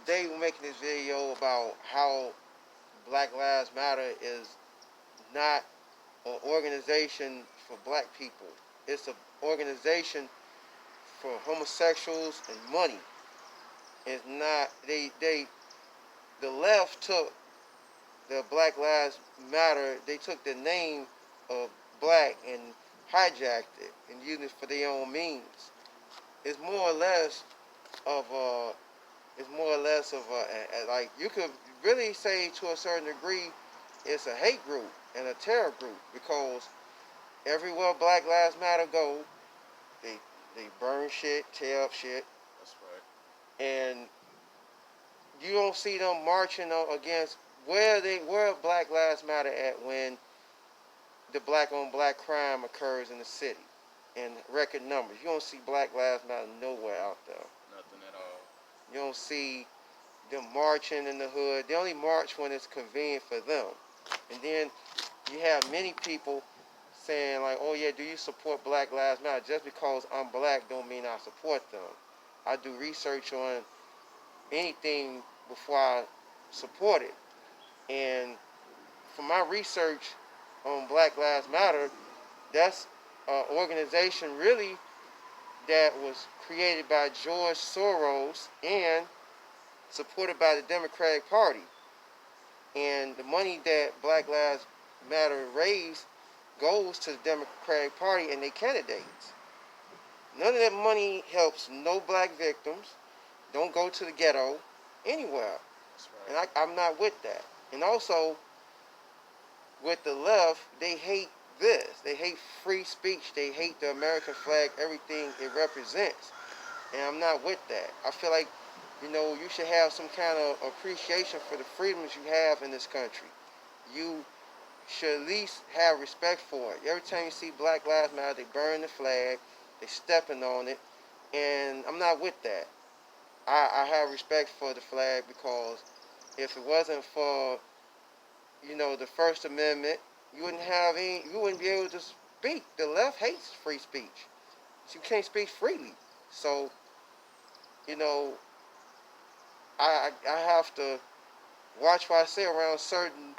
they were making this video about how Black Lives Matter is not an organization for black people. It's an organization for homosexuals and money. It's not. The left took the Black Lives Matter. They took the name of black and hijacked it and used it for their own means. It's more or less of a. It's more or less of a like you could really say to a certain degree, it's a hate group and a terror group because everywhere Black Lives Matter go, they they burn shit, tear up shit, That's right. and you don't see them marching against where Black Lives Matter at when the black on black crime occurs in the city in record numbers. You don't see Black Lives Matter nowhere out there. Nothing at all. You don't see them marching in the hood. They only march when it's convenient for them. And then you have many people saying like, oh yeah, do you support Black Lives Matter? Just because I'm black don't mean I support them. I do research on anything before I support it. And from my research on Black Lives Matter, that's an organization really that was created by George Soros and supported by the Democratic Party. And the money that Black Lives Matter raised goes to the Democratic Party and their candidates. None of that money helps no black victims. Don't go to the ghetto anywhere. That's right. And I'm not with that. And also, with the left, they hate this. They hate free speech. They hate the American flag, everything it represents. And I'm not with that. I feel like, you should have some kind of appreciation for the freedoms you have in this country. You should at least have respect for it. Every time you see Black Lives Matter, they burn the flag, they stepping on it, and I'm not with that. I have respect for the flag because if it wasn't for, the First Amendment, you wouldn't be able to speak. The left hates free speech. So you can't speak freely. So, I have to watch what I say around certain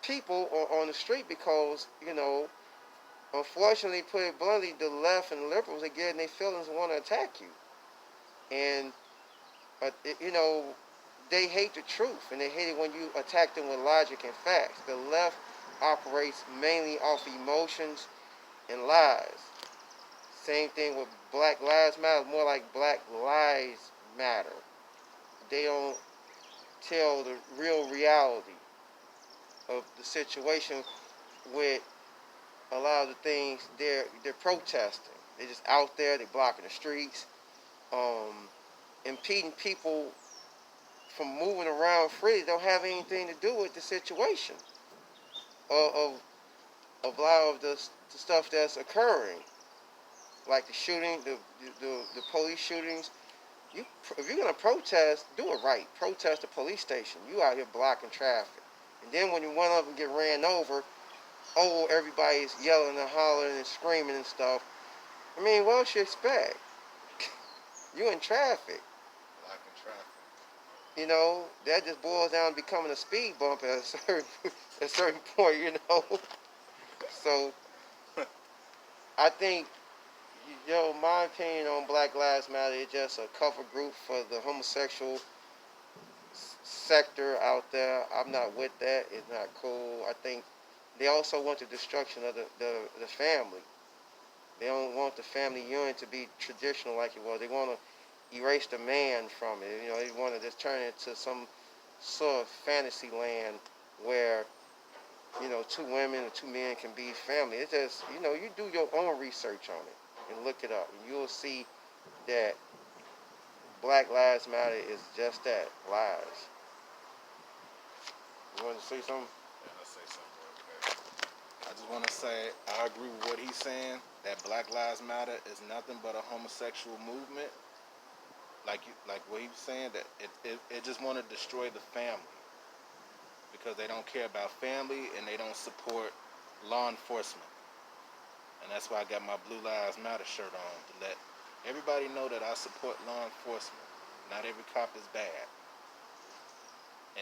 people on the street because, unfortunately, put it bluntly, the left and the liberals are getting their feelings and want to attack you. And, they hate the truth and they hate it when you attack them with logic and facts. The left operates mainly off emotions and lies. Same thing with Black Lives Matter, more like Black Lies Matter. They don't tell the real reality of the situation with a lot of the things they're protesting. They're just out there, they're blocking the streets, impeding people from moving around freely. Don't have anything to do with the situation of a lot of the stuff that's occurring, like the shooting, the police shootings. If you're gonna protest, do it right. Protest the police station. You out here blocking traffic, and then when you one of them get ran over, everybody's yelling and hollering and screaming and stuff. I mean, what else you expect? You in traffic. Blocking traffic. That just boils down to becoming a speed bump at a certain point. So I think, my opinion on Black Lives Matter is just a cover group for the homosexual sector out there. I'm not with that. It's not cool. I think they also want the destruction of the family. They don't want the family union to be traditional like it was. They want to erase the man from it. They want to just turn it into some sort of fantasy land where, two women and two men can be family. It's just, you do your own research on it and look it up. And you'll see that Black Lives Matter is just that, lies. You want to say something? Yeah, let's say something real quick. I just want to say I agree with what he's saying, that Black Lives Matter is nothing but a homosexual movement. Like what he was saying, that it just want to destroy the family because they don't care about family and they don't support law enforcement. And that's why I got my Blue Lives Matter shirt on, to let everybody know that I support law enforcement. Not every cop is bad.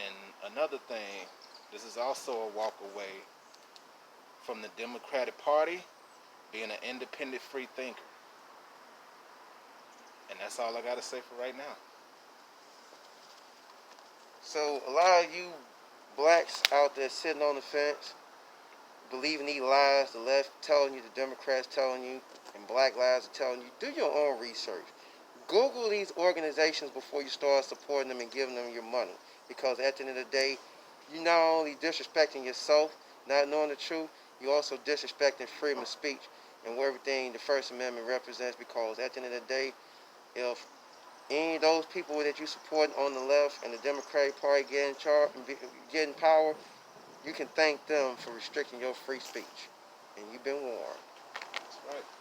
And another thing, this is also a walk away from the Democratic Party being an independent free thinker. And that's all I got to say for right now. So a lot of you blacks out there sitting on the fence, believing these lies, the left telling you, the Democrats telling you, and black lives are telling you, do your own research. Google these organizations before you start supporting them and giving them your money. Because at the end of the day, you're not only disrespecting yourself, not knowing the truth, you're also disrespecting freedom of speech and everything the First Amendment represents. Because at the end of the day, if any of those people that you support on the left and the Democratic Party get in charge, get in power, you can thank them for restricting your free speech. And you've been warned. That's right.